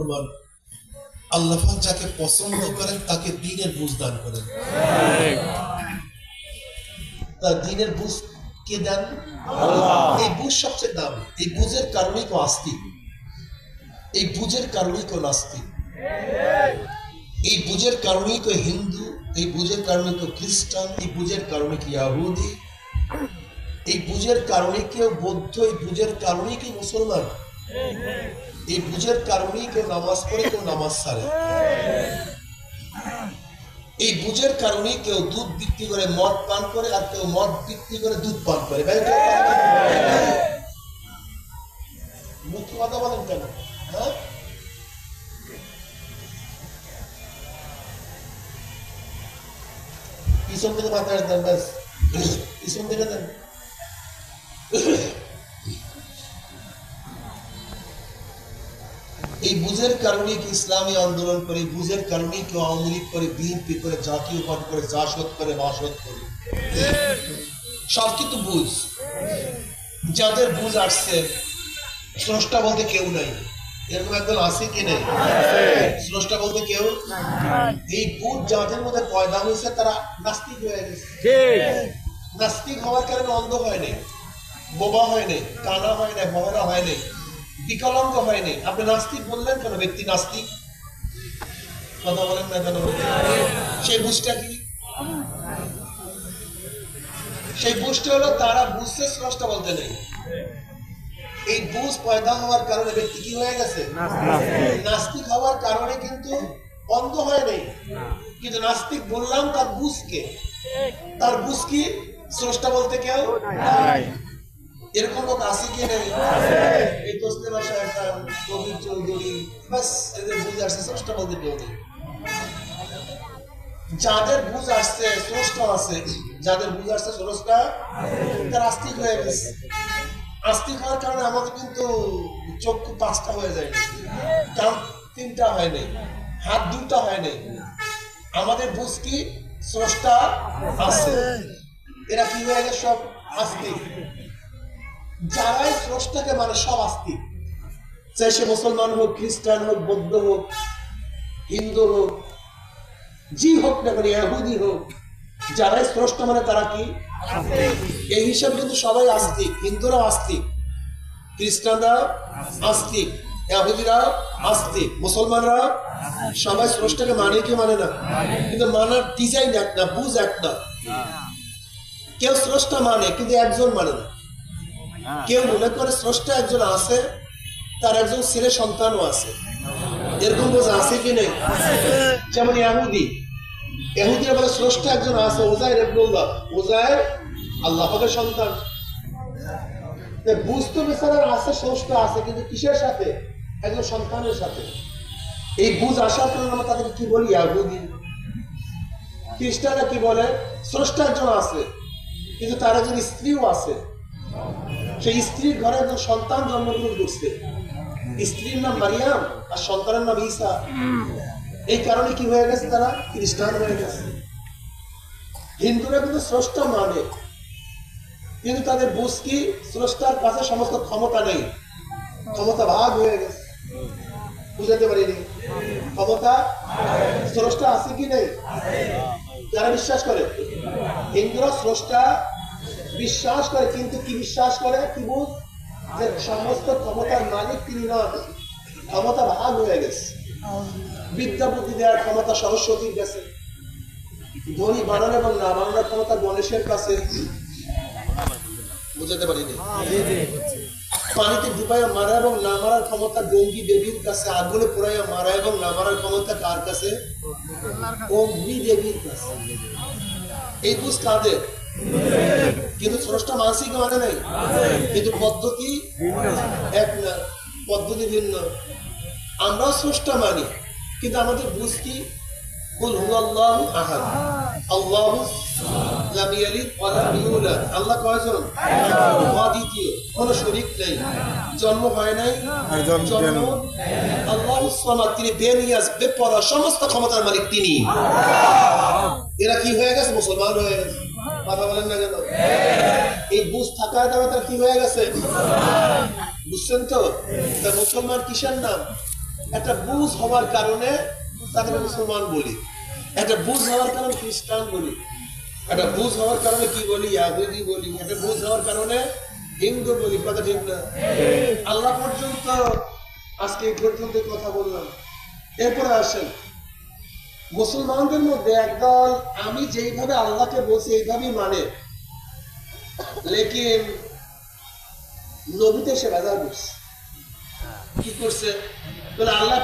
মুসলমান, আল্লাহ পাক যাকে পছন্দ করেন তাকে দ্বীনের বুঝ দান করেন। তা দ্বীনের বুঝ কে দেন? আল্লাহ। এই বুঝ সবচেয়ে দাম। এই বুঝের কারণেই কেউ আস্তিক, এই বুঝের কারণেই কেউ নাস্তিক, এই বুঝের কারণেই কেউ হিন্দু, এই বুঝের কারণে কেউ খ্রিস্টান, এই বুঝের কারণে কি ইহুদি, এই বুঝের কারণে কেউ বৌদ্ধ, এই বুঝের কারণেই কেউ মুসলমান, এই বুঝের কারণেই কেউ নামাজ পড়ে, কেউ নামাজ ছাড়ে, এই বুঝের কারণেই কেউ দুধ বিক্রি করে মদ পান করে, আর কেউ মদ বিক্রি করে দুধ পান করে। মুখ্য কথা বলেন কেন? হ্যাঁ, পিছন থেকে মাথায় দেন, ব্যাস পিছন থেকে দেন। এই বুঝের কারণে কি ইসলামী আন্দোলন করে, এই বুঝের কারণে কেউ আওয়ামী লীগ করে, বিএনপি করে, জাতীয় পার্টি করে, জাসদ করে, বাসদ করে, সব কিন্তু বুঝ। যাদের বুঝ আসছে, স্রষ্টা বলতে কেউ নাই, এরকম একদল আছে কি নেই? স্রষ্টা বলতে কেউ। এই বুঝ যাদের মধ্যে পয়দা হয়েছে তারা নাস্তিক হয়ে গেছে। নাস্তিক হওয়ার কারণে অন্ধ হয় নাই, বোবা হয় নাই, কানা হয় নাই, বহরা হয় নাই, বিকলাঙ্গ হয় নাই। আপনি নাস্তিক বললেন কেন? ব্যক্তি নাস্তিক, কথা বলেন না কেন? সেই বুঝটা কি? সেই বুঝটা হলো তারা বুঝছে স্রষ্টা বলতে নেই। এই বুঝ পয়দা হওয়ার কারণে ব্যক্তি কি হয়ে গেছে? নাস্তিক হওয়ার কারণে কিন্তু অন্ধ হয় নাই, কিন্তু নাস্তিক বললাম তার বুঝকে, তার বুঝ কি? স্রষ্টা বলতে কেউ নাই। এরকম লোক আছে কি নেই? এই দোস্তের বাসায় একটা কবির চৌধুরী, বাস এদের বুঝ আসছে, স্রষ্টা বলতে কেউ নেই। যাদের বুঝ আসছে স্রষ্টা আছে, যাদের বুঝ আসছে স্রষ্টা, তারা আস্তিক হয়ে গেছে। আস্তিক হওয়ার কারণে আমাদের কিন্তু চক্ষু 5টা হয়ে যায়, কান 3টা হয় নাই, হাত 2টা হয় নাই। আমাদের বুঝ কি? স্রষ্টা আছে। এরা কি হয়ে গেছে? সব আস্তিক। যারাই স্রষ্টাকে মানে সব আস্তিক, চাই সে মুসলমান হোক, খ্রিস্টান হোক, বৌদ্ধ হোক, হিন্দু হোক, জি হোক না কেন, ইহুদি হোক, যারাই স্রষ্টা মানে তারা কি? এই হিসাবে কিন্তু সবাই আস্তিক। হিন্দুরা আস্তিক, খ্রিস্টানরা আস্তিক, ইহুদিরা আস্তিক, মুসলমানরা সবাই স্রষ্টাকে মানে কি মানে না? কিন্তু মানার ডিজাইন এক না, বুঝ এক না। কেউ স্রষ্টা মানে কিন্তু একজন মানে না। কেউ মনে করে স্রষ্টা একজন আছে, তার একজন ছেলে সন্তানও আছে। এরকম বোঝা আছে কি নেই? যেমন ইহুদিরা বলে স্রষ্টা একজন আছে, উযাইর ইবনুল্লাহ, উযাইর আল্লাহ পাকের সন্তান। বুঝতে বেচারা আছে, স্রষ্টা আছে, কিন্তু কিসের সাথে? একজন সন্তানের সাথে। এই বুঝ আসার কারণে আমরা তাদেরকে কি বলি? ইহুদি। খ্রিস্টানরা কি বলে? স্রষ্টা একজন আছে, কিন্তু তার একজন স্ত্রীও আছে। সেই স্ত্রীর ঘরে একজন সন্তান জন্মগ্রহণ করছে, স্ত্রীর নাম মারিয়াম আর সন্তানের নাম ঈসা। এই কারণে কি হয়ে গেছে? তারা খ্রিস্টান হয়ে গেছে। হিন্দুরা কিন্তু স্রষ্টা মানে, কিন্তু তাদের বুঝ কি? স্রষ্টার কাছে সমস্ত ক্ষমতা নেই, ক্ষমতা ভাগ হয়ে গেছে। বুঝাতে পারিনি? ক্ষমতা স্রষ্টা আছে কি নেই? যারা বিশ্বাস করে, হিন্দুরা স্রষ্টা বিশ্বাস করে, কিন্তু কি বিশ্বাস করে? কি বুঝ? যে সমস্ত ক্ষমতার মালিক তিনি নন, ক্ষমতা ভাগ হয়ে গেছে। বিদ্যা বুদ্ধি দেওয়ার ক্ষমতা সরস্বতীর কাছে, ধনী বানানো এবং না বানানোর ক্ষমতা গণেশের কাছে। বুঝাতে পারিনি? পানিতে ডুবাইয়া মারা এবং না মারার ক্ষমতা গঙ্গী দেবীর কাছে, আগুনে পোড়াইয়া মারা এবং না মারার ক্ষমতা কার কাছে? অগ্নি দেবীর কাছে। এই বুঝ কাদের? কিন্তু স্রষ্টা মানসিক মানে নাই, কিন্তু পদ্ধতি এক না, পদ্ধতি ভিন্ন। আমরাও স্রষ্টা মানি, কিন্তু আমাদের বুঝ কি? কুল হুয়াল্লাহু আহাদ, আল্লাহু লাম ইয়ালিদ ওয়া লাম ইউলাদ। আল্লাহ কয়জন? অদ্বিতীয়, কোনো শরীক নেই, জন্ম হয় নাই, জন্ম। আল্লাহুস সামাদ, তিনি বেনিয়াজ, বেপরোয়া, সমস্ত ক্ষমতার মালিক তিনি। এরা কি হয়ে গেছে? মুসলমান হয়ে গেছে। কথা বলেন না কেন? এই বুঝ থাকার কারণে তার কি হয়ে গেছে? বুঝছেন তো? মুসলমান কিসের নাম? একটা বুঝ হওয়ার কারণে তাকে মুসলমান বলি, একটা বুঝ হওয়ার কারণে খ্রিস্টান বলি, একটা বুঝ হওয়ার কারণে কি বলি ইয়াহুদি বলি, একটা বুঝ হওয়ার কারণে হিন্দু বলি। কথা ঠিক না? আল্লাহ পর্যন্ত আজকে এই পর্যন্ত কথা বললাম। এরপরে আসেন, মুসলমানদের মধ্যে একদল আমি যেইভাবে আল্লাহকে বলছি এইভাবেই মানে, লেকিন নবীতে সে বাজার করছে। কি করছে? বলে আল্লাহ